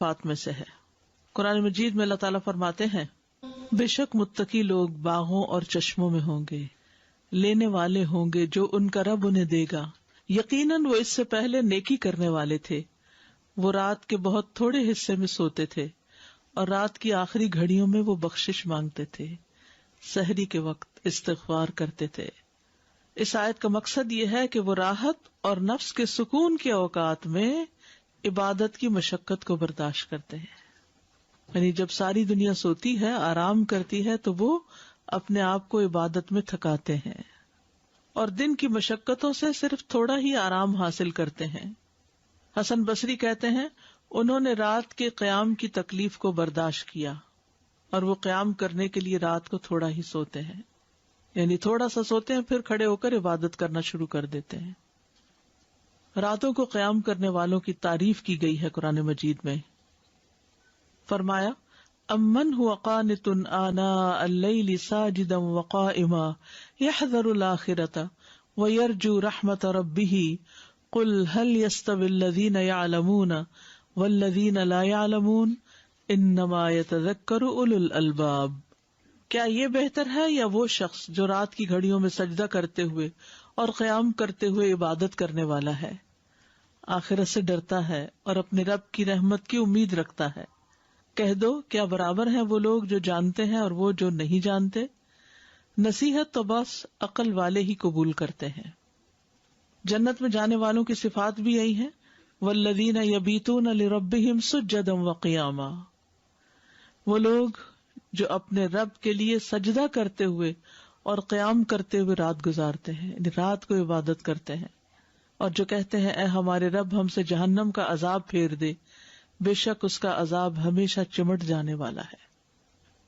بات میں سے ہے۔ قرآن مجید میں اللہ تعالیٰ فرماتے ہیں بے شک متقی لوگ باغوں اور چشموں میں ہوں گے، لینے والے ہوں گے جو ان کا رب انہیں دے گا، یقیناً وہ اس سے پہلے نیکی کرنے والے تھے، وہ رات کے بہت تھوڑے حصے میں سوتے تھے اور رات کی آخری گھڑیوں میں وہ بخشش مانگتے تھے، سحری کے وقت استغفار کرتے تھے۔ اس آیت کا مقصد یہ ہے کہ وہ راحت اور نفس کے سکون کے اوقات میں عبادت کی مشقت کو برداشت کرتے ہیں، یعنی جب ساری دنیا سوتی ہے، آرام کرتی ہے، تو وہ اپنے آپ کو عبادت میں تھکاتے ہیں اور دن کی مشقتوں سے صرف تھوڑا ہی آرام حاصل کرتے ہیں۔ حسن بصری کہتے ہیں انہوں نے رات کے قیام کی تکلیف کو برداشت کیا اور وہ قیام کرنے کے لیے رات کو تھوڑا ہی سوتے ہیں، یعنی تھوڑا سا سوتے ہیں پھر کھڑے ہو کر عبادت کرنا شروع کر دیتے ہیں۔ راتوں کو قیام کرنے والوں کی تعریف کی گئی ہے قرآن مجید میں، فرمایا امن هو قانت آناء اللیل ساجدا وقائما یحذر الآخرة ویرجو رحمت ربہ قل هل يستوی الذین یعلمون والذین لا یعلمون انما یتذکر اولو الالباب۔ کیا یہ بہتر ہے یا وہ شخص جو رات کی گھڑیوں میں سجدہ کرتے ہوئے اور قیام کرتے ہوئے عبادت کرنے والا ہے، آخرت سے ڈرتا ہے اور اپنے رب کی رحمت کی امید رکھتا ہے؟ کہہ دو کیا برابر ہیں وہ لوگ جو جانتے ہیں اور وہ جو نہیں جانتے؟ نصیحت تو بس عقل والے ہی قبول کرتے ہیں۔ جنت میں جانے والوں کی صفات بھی یہی ہیں، والذین یبیتون لربہم سجدا وقیاما، وہ لوگ جو اپنے رب کے لیے سجدہ کرتے ہوئے اور قیام کرتے ہوئے رات گزارتے ہیں، یعنی رات کو عبادت کرتے ہیں، اور جو کہتے ہیں اے ہمارے رب ہم سے جہنم کا عذاب پھیر دے، بے شک اس کا عذاب ہمیشہ چمٹ جانے والا ہے۔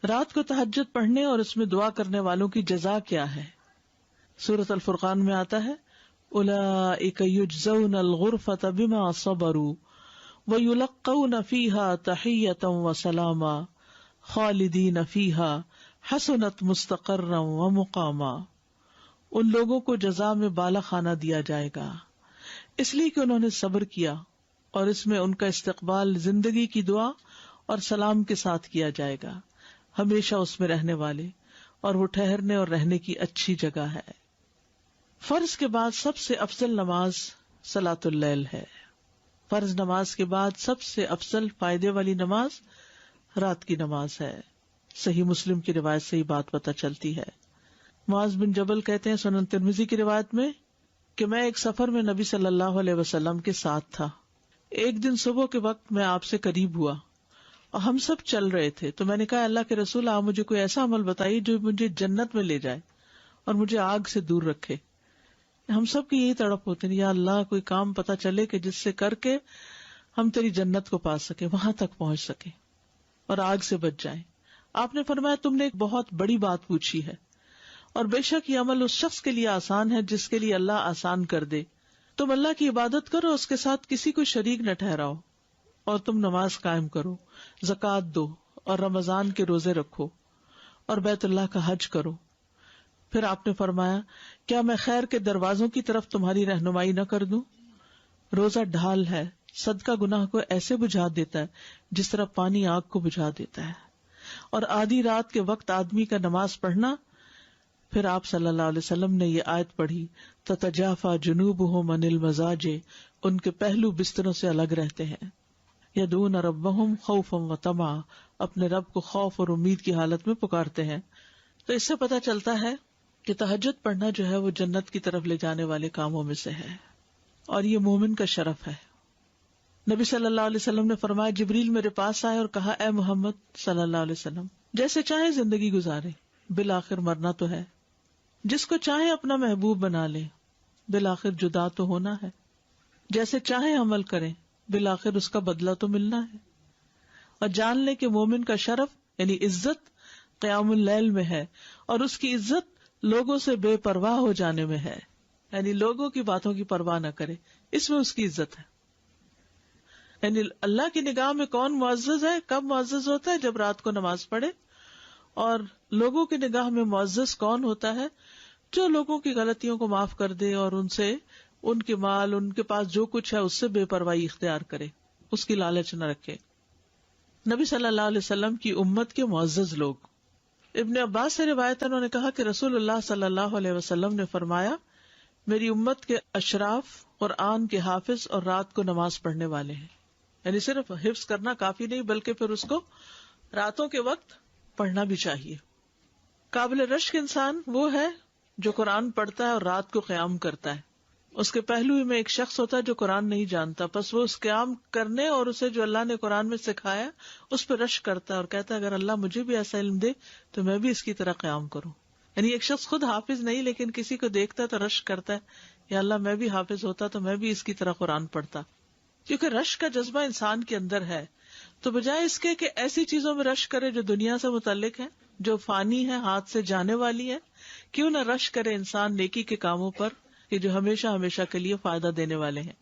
رات کو تہجد پڑھنے اور اس میں دعا کرنے والوں کی جزا کیا ہے؟ سورۃ الفرقان میں آتا ہے اولئک یجزون الغرفۃ بما صبروا ویلقون فیہا تحیۃ وسلاما خالدین فیہا حسنت مستقرا ومقاما۔ ان لوگوں کو جزا میں بالا خانہ دیا جائے گا اس لیے کہ انہوں نے صبر کیا، اور اس میں ان کا استقبال زندگی کی دعا اور سلام کے ساتھ کیا جائے گا، ہمیشہ اس میں رہنے والے، اور وہ ٹھہرنے اور رہنے کی اچھی جگہ ہے۔ فرض کے بعد سب سے افضل نماز صلاۃ اللیل ہے۔ فرض نماز کے بعد سب سے افضل فائدے والی نماز رات کی نماز ہے۔ صحیح مسلم کی روایت سے یہ بات پتہ چلتی ہے۔ معاذ بن جبل کہتے ہیں سنن ترمذی کی روایت میں کہ میں ایک سفر میں نبی صلی اللہ علیہ وسلم کے ساتھ تھا۔ ایک دن صبح کے وقت میں آپ سے قریب ہوا اور ہم سب چل رہے تھے، تو میں نے کہا اللہ کے رسول آپ مجھے کوئی ایسا عمل بتائیے جو مجھے جنت میں لے جائے اور مجھے آگ سے دور رکھے۔ ہم سب کی یہی تڑپ ہوتی ہے، یا اللہ کوئی کام پتہ چلے کہ جس سے کر کے ہم تیری جنت کو پا سکے، وہاں تک پہنچ سکے اور آگ سے بچ جائیں۔ آپ نے فرمایا تم نے ایک بہت بڑی بات پوچھی ہے، اور بے شک یہ عمل اس شخص کے لیے آسان ہے جس کے لیے اللہ آسان کر دے۔ تم اللہ کی عبادت کرو، اس کے ساتھ کسی کو شریک نہ ٹھہراؤ، اور تم نماز قائم کرو، زکوٰۃ دو، اور رمضان کے روزے رکھو، اور بیت اللہ کا حج کرو۔ پھر آپ نے فرمایا کیا میں خیر کے دروازوں کی طرف تمہاری رہنمائی نہ کر دوں؟ روزہ ڈھال ہے، صدقہ گناہ کو ایسے بجھا دیتا ہے جس طرح پانی آگ کو بجھا دیتا ہے، اور آدھی رات کے وقت آدمی کا نماز پڑھنا۔ پھر آپ صلی اللہ علیہ وسلم نے یہ آیت پڑھی تتجافی جنوبہم عن المضاجع، ان کے پہلو بستروں سے الگ رہتے ہیں، یدعون ربہم خوفا وطمعا، اپنے رب کو خوف اور امید کی حالت میں پکارتے ہیں۔ تو اس سے پتہ چلتا ہے کہ تہجد پڑھنا جو ہے وہ جنت کی طرف لے جانے والے کاموں میں سے ہے، اور یہ مومن کا شرف ہے۔ نبی صلی اللہ علیہ وسلم نے فرمایا جبریل میرے پاس آئے اور کہا اے محمد صلی اللہ علیہ وسلم جیسے چاہے زندگی گزارے، بالآخر مرنا تو ہے، جس کو چاہے اپنا محبوب بنا لے، بالآخر جدا تو ہونا ہے، جیسے چاہے عمل کریں، بالآخر اس کا بدلہ تو ملنا ہے، اور جان لے کہ مومن کا شرف یعنی عزت قیام اللیل میں ہے، اور اس کی عزت لوگوں سے بے پرواہ ہو جانے میں ہے، یعنی لوگوں کی باتوں کی پرواہ نہ کرے، اس میں اس کی عزت ہے۔ یعنی اللہ کی نگاہ میں کون معزز ہے، کب معزز ہوتا ہے؟ جب رات کو نماز پڑھے۔ اور لوگوں کی نگاہ میں معزز کون ہوتا ہے؟ جو لوگوں کی غلطیوں کو معاف کر دے اور ان سے ان کے مال، ان کے پاس جو کچھ ہے اس سے بے پرواہی اختیار کرے، اس کی لالچ نہ رکھے۔ نبی صلی اللہ علیہ وسلم کی امت کے معزز لوگ. ابن عباس سے روایت ہے، انہوں نے کہا کہ رسول اللہ صلی اللہ علیہ وسلم نے فرمایا، میری امت کے اشراف قرآن کے حافظ اور رات کو نماز پڑھنے والے ہیں. یعنی صرف حفظ کرنا کافی نہیں بلکہ پھر اس کو راتوں کے وقت پڑھنا بھی چاہیے. قابل رشک انسان وہ ہے جو قرآن پڑھتا ہے اور رات کو قیام کرتا ہے. اس کے پہلو میں ایک شخص ہوتا ہے جو قرآن نہیں جانتا، بس وہ اس قیام کرنے اور اسے جو اللہ نے قرآن میں سکھایا اس پہ رشک کرتا ہے اور کہتا ہے اگر اللہ مجھے بھی ایسا علم دے تو میں بھی اس کی طرح قیام کروں. یعنی ایک شخص خود حافظ نہیں لیکن کسی کو دیکھتا ہے تو رشک کرتا ہے یا اللہ میں بھی حافظ ہوتا تو میں بھی اس کی طرح قرآن پڑھتا. کیونکہ رشک کا جذبہ انسان کے اندر ہے، تو بجائے اس کے کہ ایسی چیزوں میں رشک کرے جو دنیا سے متعلق ہے، جو فانی ہے، ہاتھ سے جانے والی ہے، کیوں نہ رشک کرے انسان نیکی کے کاموں پر کہ جو ہمیشہ ہمیشہ کے لیے فائدہ دینے والے ہیں.